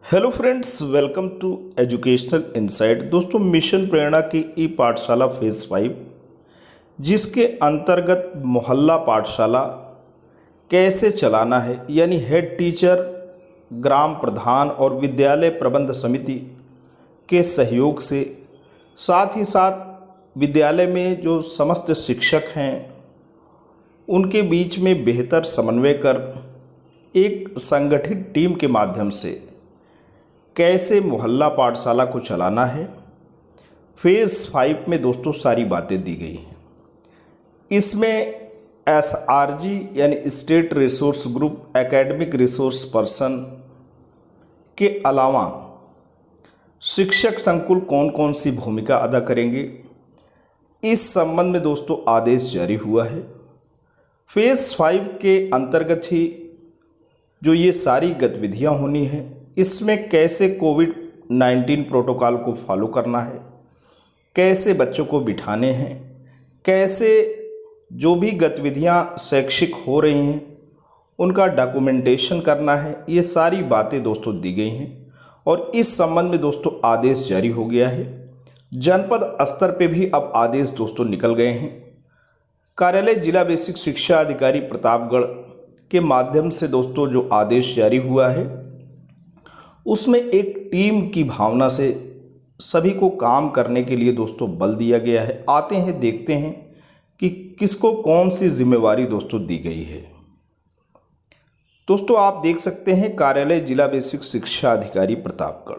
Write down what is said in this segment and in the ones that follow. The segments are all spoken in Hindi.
Hello friends, welcome to educational insight. दोस्तों, मिशन प्रेरणा की ई पाठशाला फेज़ 5, जिसके अंतर्गत मोहल्ला पाठशाला कैसे चलाना है, यानी हेड टीचर, ग्राम प्रधान और विद्यालय प्रबंध समिति के सहयोग से, साथ ही साथ विद्यालय में जो समस्त शिक्षक हैं उनके बीच में बेहतर समन्वय कर एक संगठित टीम के माध्यम से कैसे मोहल्ला पाठशाला को चलाना है, फेज़ 5 में दोस्तों सारी बातें दी गई हैं। इसमें SRG यानी state resource group, academic resource person के अलावा शिक्षक संकुल कौन कौन सी भूमिका अदा करेंगे, इस संबंध में दोस्तों आदेश जारी हुआ है। फेज़ 5 के अंतर्गत ही जो ये सारी गतिविधियां होनी हैं, इसमें कैसे कोविड-19 प्रोटोकॉल को फॉलो करना है, कैसे बच्चों को बिठाने हैं, कैसे जो भी गतिविधियां शैक्षिक हो रही हैं उनका डॉक्यूमेंटेशन करना है, ये सारी बातें दोस्तों दी गई हैं। और इस संबंध में दोस्तों आदेश जारी हो गया है। जनपद स्तर पे भी अब आदेश दोस्तों निकल गए हैं। कार्यालय जिला बेसिक शिक्षा अधिकारी प्रतापगढ़ के माध्यम से दोस्तों जो आदेश जारी हुआ है, उसमें एक टीम की भावना से सभी को काम करने के लिए दोस्तों बल दिया गया है। आते हैं, देखते हैं कि किसको कौन सी जिम्मेवारी दोस्तों दी गई है। दोस्तों, आप देख सकते हैं कार्यालय जिला बेसिक शिक्षा अधिकारी प्रतापगढ़,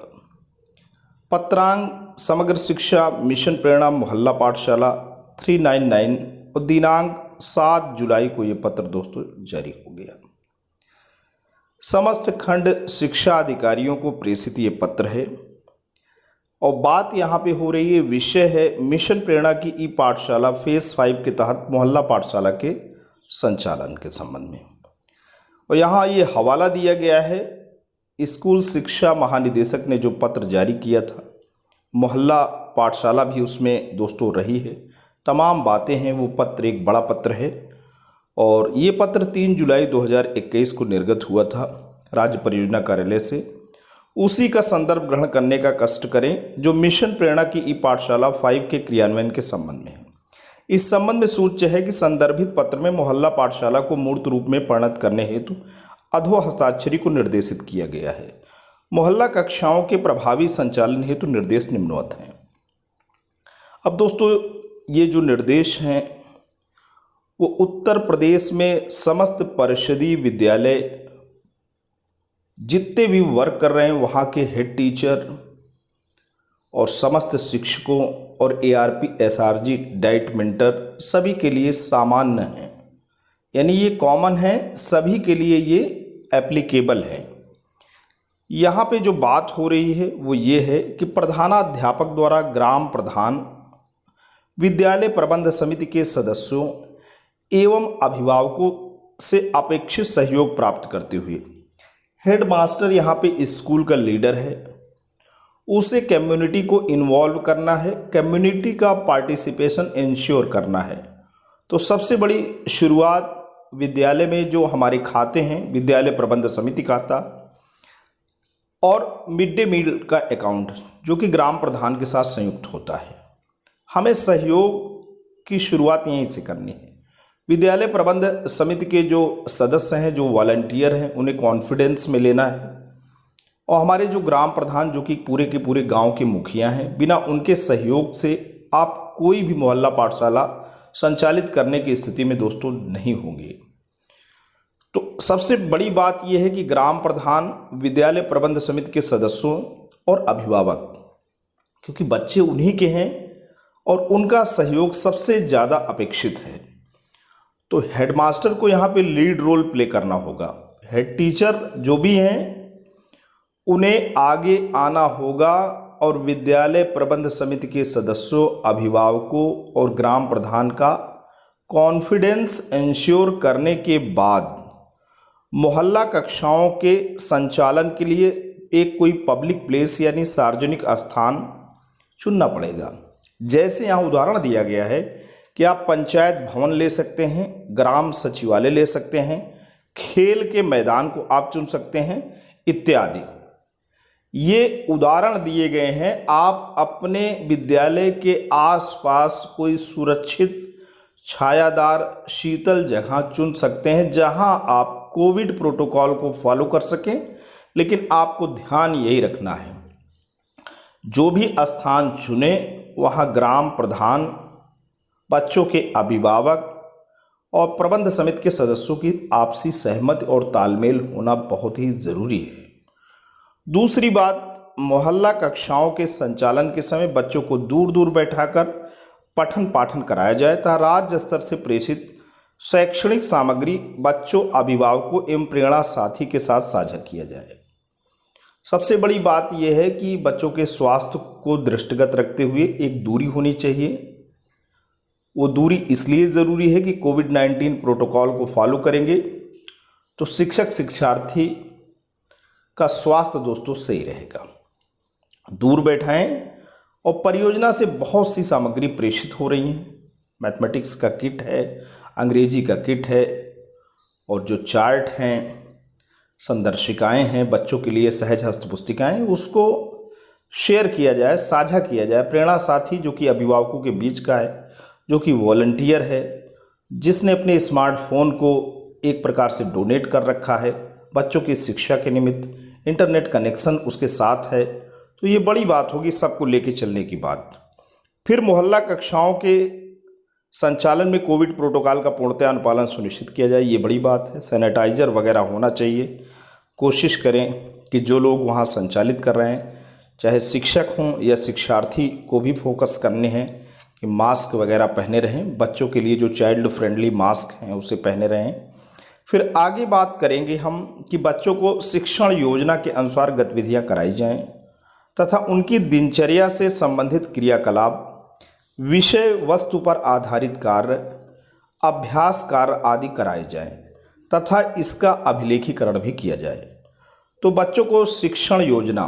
पत्रांक समग्र शिक्षा मिशन प्रेरणा मोहल्ला पाठशाला 399 और दिनांक 7 जुलाई को ये पत्र दोस्तों जारी हो गया। समस्त खंड शिक्षा अधिकारियों को प्रेषित ये पत्र है और बात यहाँ पे हो रही है, विषय है मिशन प्रेरणा की ई पाठशाला फेज़ 5 के तहत मोहल्ला पाठशाला के संचालन के संबंध में। और यहाँ ये हवाला दिया गया है, स्कूल शिक्षा महानिदेशक ने जो पत्र जारी किया था, मोहल्ला पाठशाला भी उसमें दोस्तों रही है। तमाम बातें हैं, वो पत्र एक बड़ा पत्र है और ये पत्र 3 जुलाई 2021 को निर्गत हुआ था राज्य परियोजना कार्यालय से। उसी का संदर्भ ग्रहण करने का कष्ट करें जो मिशन प्रेरणा की ई पाठशाला 5 के क्रियान्वयन के संबंध में है। इस संबंध में सूच्य है कि संदर्भित पत्र में मोहल्ला पाठशाला को मूर्त रूप में परिणत करने हेतु अधो हस्ताक्षरी को निर्देशित किया गया है। मोहल्ला कक्षाओं के प्रभावी संचालन हेतु निर्देश निम्नवत हैं। अब दोस्तों, ये जो निर्देश हैं वो उत्तर प्रदेश में समस्त परिषदीय विद्यालय जितने भी वर्क कर रहे हैं वहाँ के हेड टीचर और समस्त शिक्षकों और ARP SRG डाइट मेंटर सभी के लिए सामान्य है, यानी ये कॉमन है, सभी के लिए ये एप्लीकेबल है। यहाँ पे जो बात हो रही है वो ये है कि प्रधानाध्यापक द्वारा ग्राम प्रधान, विद्यालय प्रबंध समिति के सदस्यों एवं अभिभावकों से अपेक्षित सहयोग प्राप्त करते हुए हेडमास्टर यहाँ पे स्कूल का लीडर है, उसे कम्युनिटी को इन्वॉल्व करना है, कम्युनिटी का पार्टिसिपेशन इंश्योर करना है। तो सबसे बड़ी शुरुआत विद्यालय में जो हमारे खाते हैं, विद्यालय प्रबंध समिति खाता और मिड डे मील का अकाउंट जो कि ग्राम प्रधान के साथ संयुक्त होता है, हमें सहयोग की शुरुआत यहीं से करनी है। विद्यालय प्रबंध समिति के जो सदस्य हैं, जो वॉलंटियर हैं, उन्हें कॉन्फिडेंस में लेना है और हमारे जो ग्राम प्रधान जो कि पूरे के पूरे गांव के मुखिया हैं, बिना उनके सहयोग से आप कोई भी मोहल्ला पाठशाला संचालित करने की स्थिति में दोस्तों नहीं होंगे। तो सबसे बड़ी बात यह है कि ग्राम प्रधान, विद्यालय प्रबंध समिति के सदस्यों और अभिभावक, क्योंकि बच्चे उन्हीं के हैं और उनका सहयोग सबसे ज़्यादा अपेक्षित है। तो हेडमास्टर को यहाँ पे लीड रोल प्ले करना होगा। हेड टीचर जो भी हैं उन्हें आगे आना होगा और विद्यालय प्रबंध समिति के सदस्यों, अभिभावकों और ग्राम प्रधान का कॉन्फिडेंस इंश्योर करने के बाद मोहल्ला कक्षाओं के संचालन के लिए एक कोई पब्लिक प्लेस यानी सार्वजनिक स्थान चुनना पड़ेगा। जैसे यहाँ उदाहरण दिया गया है कि आप पंचायत भवन ले सकते हैं, ग्राम सचिवालय ले सकते हैं, खेल के मैदान को आप चुन सकते हैं इत्यादि। ये उदाहरण दिए गए हैं। आप अपने विद्यालय के आसपास कोई सुरक्षित छायादार शीतल जगह चुन सकते हैं जहां आप कोविड प्रोटोकॉल को फॉलो कर सकें। लेकिन आपको ध्यान यही रखना है, जो भी स्थान चुने वहां ग्राम प्रधान, बच्चों के अभिभावक और प्रबंध समिति के सदस्यों की आपसी सहमति और तालमेल होना बहुत ही ज़रूरी है। दूसरी बात, मोहल्ला कक्षाओं के संचालन के समय बच्चों को दूर दूर बैठाकर पठन पाठन कराया जाए तथा राज्य स्तर से प्रेषित शैक्षणिक सामग्री बच्चों, अभिभावकों एवं प्रेरणा साथी के साथ साझा किया जाए। सबसे बड़ी बात यह है कि बच्चों के स्वास्थ्य को दृष्टिगत रखते हुए एक दूरी होनी चाहिए। वो दूरी इसलिए ज़रूरी है कि कोविड-19 प्रोटोकॉल को फॉलो करेंगे तो शिक्षक शिक्षार्थी का स्वास्थ्य दोस्तों सही रहेगा। दूर बैठाएं। और परियोजना से बहुत सी सामग्री प्रेषित हो रही हैं। मैथमेटिक्स का किट है, अंग्रेजी का किट है और जो चार्ट हैं, संदर्शिकाएं हैं, बच्चों के लिए सहज हस्त पुस्तिकाएं, उसको शेयर किया जाए, साझा किया जाए। प्रेरणा साथी जो कि अभिभावकों के बीच का है, जो कि वॉलंटियर है, जिसने अपने स्मार्टफोन को एक प्रकार से डोनेट कर रखा है बच्चों की शिक्षा के निमित्त, इंटरनेट कनेक्शन उसके साथ है, तो ये बड़ी बात होगी सबको लेके चलने की बात। फिर मोहल्ला कक्षाओं के संचालन में कोविड प्रोटोकॉल का पूर्णतः अनुपालन सुनिश्चित किया जाए, ये बड़ी बात है। सैनिटाइजर वगैरह होना चाहिए। कोशिश करें कि जो लोग वहाँ संचालित कर रहे हैं, चाहे शिक्षक हों या शिक्षार्थी, को भी फोकस करने हैं कि मास्क वगैरह पहने रहें। बच्चों के लिए जो चाइल्ड फ्रेंडली मास्क हैं उसे पहने रहें। फिर आगे बात करेंगे हम कि बच्चों को शिक्षण योजना के अनुसार गतिविधियां कराई जाएं तथा उनकी दिनचर्या से संबंधित क्रियाकलाप, विषय वस्तु पर आधारित कार्य, अभ्यास कार्य आदि कराए जाएं तथा इसका अभिलेखीकरण भी किया जाए। तो बच्चों को शिक्षण योजना,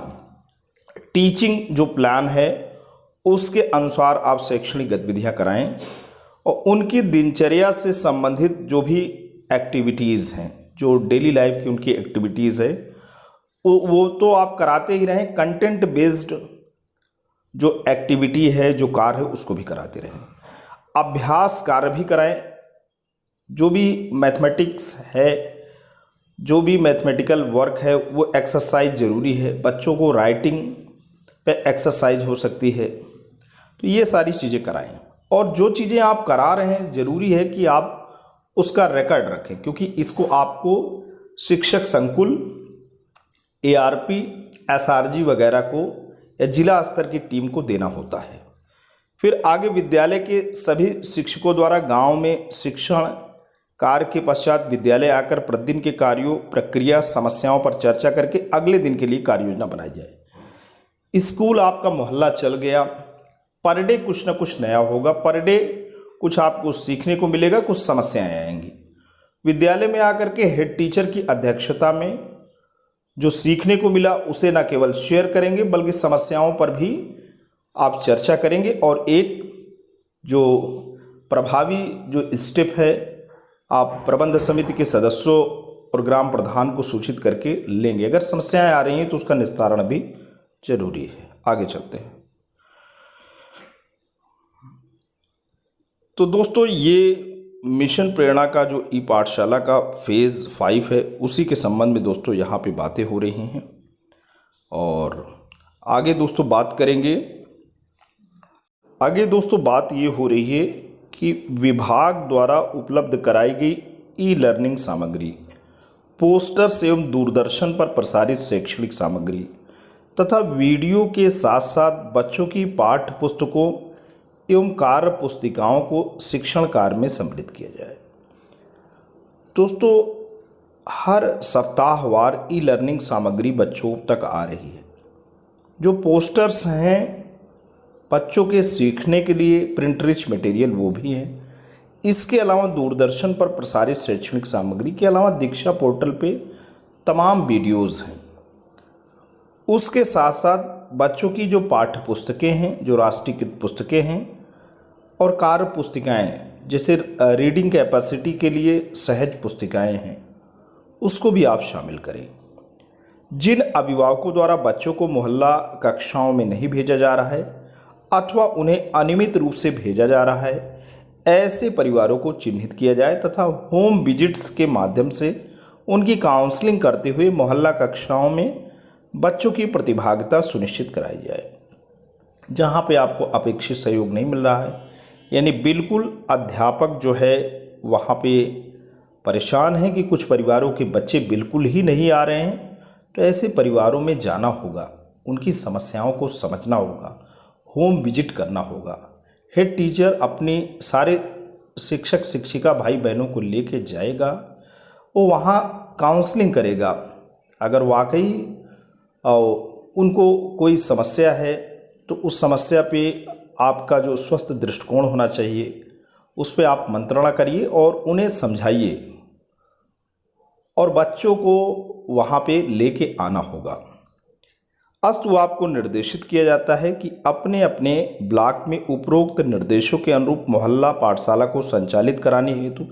टीचिंग जो प्लान है उसके अनुसार आप शैक्षणिक गतिविधियां कराएं और उनकी दिनचर्या से संबंधित जो भी एक्टिविटीज़ हैं, जो डेली लाइफ की उनकी एक्टिविटीज़ है, वो तो आप कराते ही रहें। कंटेंट बेस्ड जो एक्टिविटी है, जो कार्य है, उसको भी कराते रहें। अभ्यास कार्य भी कराएं। जो भी मैथमेटिक्स है, जो भी मैथमेटिकल वर्क है, वो एक्सरसाइज ज़रूरी है। बच्चों को राइटिंग पे एक्सरसाइज हो सकती है, तो ये सारी चीज़ें कराएं। और जो चीज़ें आप करा रहे हैं, ज़रूरी है कि आप उसका रिकॉर्ड रखें, क्योंकि इसको आपको शिक्षक संकुल, ARP, SRG वगैरह को या जिला स्तर की टीम को देना होता है। फिर आगे विद्यालय के सभी शिक्षकों द्वारा गांव में शिक्षण कार्य के पश्चात विद्यालय आकर प्रतिदिन के कार्यों, प्रक्रिया, समस्याओं पर चर्चा करके अगले दिन के लिए कार्य योजना बनाई जाए। स्कूल आपका मोहल्ला चल गया, पर डे कुछ ना कुछ नया होगा, पर डे कुछ आपको सीखने को मिलेगा, कुछ समस्याएं आएंगी। विद्यालय में आकर के हेड टीचर की अध्यक्षता में जो सीखने को मिला उसे न केवल शेयर करेंगे बल्कि समस्याओं पर भी आप चर्चा करेंगे और एक जो प्रभावी जो स्टेप है, आप प्रबंध समिति के सदस्यों और ग्राम प्रधान को सूचित करके लेंगे। अगर समस्याएं आ रही हैं तो उसका निस्तारण भी जरूरी है। आगे चलते हैं। तो दोस्तों, ये मिशन प्रेरणा का जो ई पाठशाला का फेज़ 5 है, उसी के संबंध में दोस्तों यहाँ पे बातें हो रही हैं और आगे दोस्तों बात करेंगे। आगे दोस्तों बात ये हो रही है कि विभाग द्वारा उपलब्ध कराई गई ई लर्निंग सामग्री, पोस्टर्स एवं दूरदर्शन पर प्रसारित शैक्षणिक सामग्री तथा वीडियो के साथ साथ बच्चों की पाठ्य पुस्तकों एवं कार्य पुस्तिकाओं को शिक्षण कार्य में सम्मिलित किया जाए। दोस्तों, हर सप्ताहवार ई लर्निंग सामग्री बच्चों तक आ रही है। जो पोस्टर्स हैं बच्चों के सीखने के लिए प्रिंट रिच मटेरियल, वो भी हैं। इसके अलावा दूरदर्शन पर प्रसारित शैक्षणिक सामग्री के अलावा दीक्षा पोर्टल पे तमाम वीडियोज़ हैं। उसके साथ साथ बच्चों की जो पाठ्य पुस्तकें हैं, जो राष्ट्रीयकृत पुस्तकें हैं और कार्य पुस्तिकाएँ, जैसे रीडिंग कैपेसिटी के लिए सहज पुस्तिकाएँ हैं, उसको भी आप शामिल करें। जिन अभिभावकों द्वारा बच्चों को मोहल्ला कक्षाओं में नहीं भेजा जा रहा है अथवा उन्हें अनियमित रूप से भेजा जा रहा है, ऐसे परिवारों को चिन्हित किया जाए तथा होम विजिट्स के माध्यम से उनकी काउंसलिंग करते हुए मोहल्ला कक्षाओं में बच्चों की प्रतिभागिता सुनिश्चित कराई जाए। जहाँ पे आपको अपेक्षित सहयोग नहीं मिल रहा है, यानी बिल्कुल अध्यापक जो है वहाँ पे परेशान हैं कि कुछ परिवारों के बच्चे बिल्कुल ही नहीं आ रहे हैं, तो ऐसे परिवारों में जाना होगा, उनकी समस्याओं को समझना होगा, होम विजिट करना होगा। हेड टीचर अपने सारे शिक्षक शिक्षिका भाई बहनों को लेके जाएगा, वो वहाँ काउंसलिंग करेगा। अगर वाकई उनको कोई समस्या है तो उस समस्या पे आपका जो स्वस्थ दृष्टिकोण होना चाहिए उस पर आप मंत्रणा करिए और उन्हें समझाइए और बच्चों को वहाँ पे लेके आना होगा। अस्तु आपको निर्देशित किया जाता है कि अपने अपने ब्लॉक में उपरोक्त निर्देशों के अनुरूप मोहल्ला पाठशाला को संचालित कराने हेतु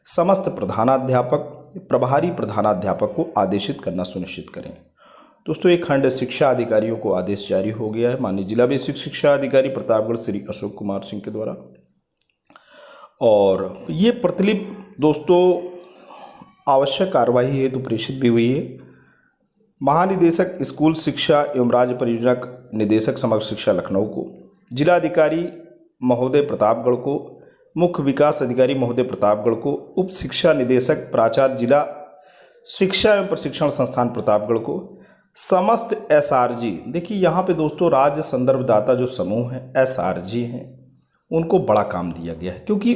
समस्त प्रधानाध्यापक प्रभारी प्रधानाध्यापक को आदेशित करना सुनिश्चित करें। दोस्तों, एक खंड शिक्षा अधिकारियों को आदेश जारी हो गया है माननीय जिला बेसिक शिक्षा अधिकारी प्रतापगढ़ श्री अशोक कुमार सिंह के द्वारा, और ये प्रतिलिपि दोस्तों आवश्यक कार्रवाई हेतु प्रेषित भी हुई है। महानिदेशक स्कूल शिक्षा एवं राज्य परियोजना निदेशक समग्र शिक्षा लखनऊ को, जिलाधिकारी महोदय प्रतापगढ़ को, मुख्य विकास अधिकारी महोदय प्रतापगढ़ को, उप शिक्षा निदेशक प्राचार्य जिला शिक्षा एवं प्रशिक्षण संस्थान प्रतापगढ़ को, समस्त एसआरजी, देखिए यहाँ पे दोस्तों राज्य संदर्भदाता जो समूह है एसआरजी हैं, उनको बड़ा काम दिया गया है क्योंकि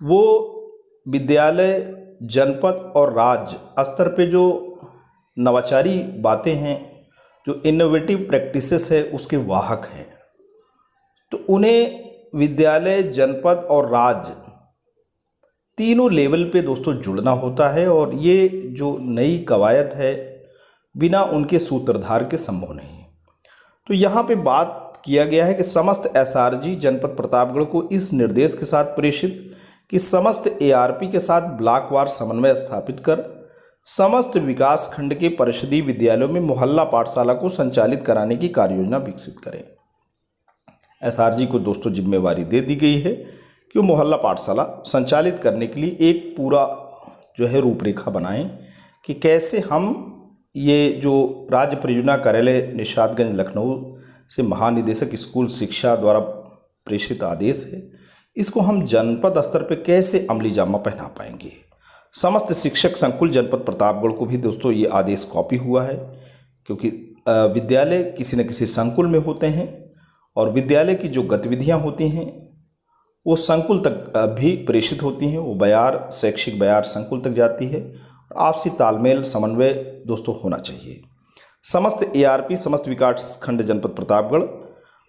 वो विद्यालय जनपद और राज्य स्तर पे जो नवाचारी बातें हैं, जो इनोवेटिव प्रैक्टिसेस है उसके वाहक हैं। तो उन्हें विद्यालय जनपद और राज्य तीनों लेवल पे दोस्तों जुड़ना होता है और ये जो नई कवायद है बिना उनके सूत्रधार के संभव नहीं है। तो यहाँ पे बात किया गया है कि समस्त एसआरजी जनपद प्रतापगढ़ को इस निर्देश के साथ प्रेषित कि समस्त एआरपी के साथ ब्लॉकवार समन्वय स्थापित कर समस्त विकास खंड के परिषदीय विद्यालयों में मोहल्ला पाठशाला को संचालित कराने की कार्ययोजना विकसित करें। एसआरजी को दोस्तों जिम्मेवारी दे दी गई है कि वो मोहल्ला पाठशाला संचालित करने के लिए एक पूरा जो है रूपरेखा बनाएं कि कैसे हम ये जो राज्य परियोजना कार्यालय निशादगंज लखनऊ से महानिदेशक स्कूल शिक्षा द्वारा प्रेषित आदेश है, इसको हम जनपद स्तर पे कैसे अमली जामा पहना पाएंगे। समस्त शिक्षक संकुल जनपद प्रतापगढ़ को भी दोस्तों ये आदेश कॉपी हुआ है क्योंकि विद्यालय किसी न किसी संकुल में होते हैं और विद्यालय की जो गतिविधियां होती हैं वो संकुल तक भी प्रेषित होती हैं, वो बयार शैक्षिक बयार संकुल तक जाती है। आपसी तालमेल समन्वय दोस्तों होना चाहिए। समस्त एआरपी समस्त विकास खंड जनपद प्रतापगढ़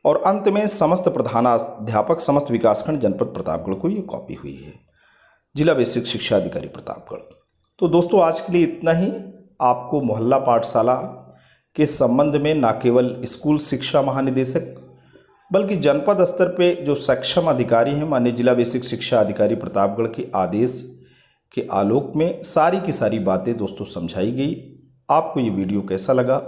और अंत में समस्त प्रधानाध्यापक समस्त विकासखंड जनपद प्रतापगढ़ को ये कॉपी हुई है। जिला बेसिक शिक्षा अधिकारी प्रतापगढ़। तो दोस्तों आज के लिए इतना ही। आपको मोहल्ला पाठशाला के संबंध में न केवल स्कूल शिक्षा महानिदेशक बल्कि जनपद स्तर पे जो सक्षम अधिकारी हैं माननीय जिला बेसिक शिक्षा अधिकारी प्रतापगढ़ के आदेश के आलोक में सारी की सारी बातें दोस्तों समझाई गई। आपको ये वीडियो कैसा लगा?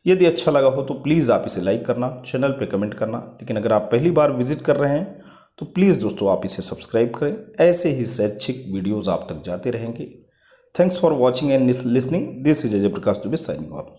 यदि अच्छा लगा हो तो प्लीज़ आप इसे लाइक करना, चैनल पे कमेंट करना, लेकिन अगर आप पहली बार विजिट कर रहे हैं तो प्लीज़ दोस्तों आप इसे सब्सक्राइब करें। ऐसे ही शैक्षिक वीडियोज़ आप तक जाते रहेंगे। Thanks for watching and listening. This is Ajay Prakash Dubey signing off.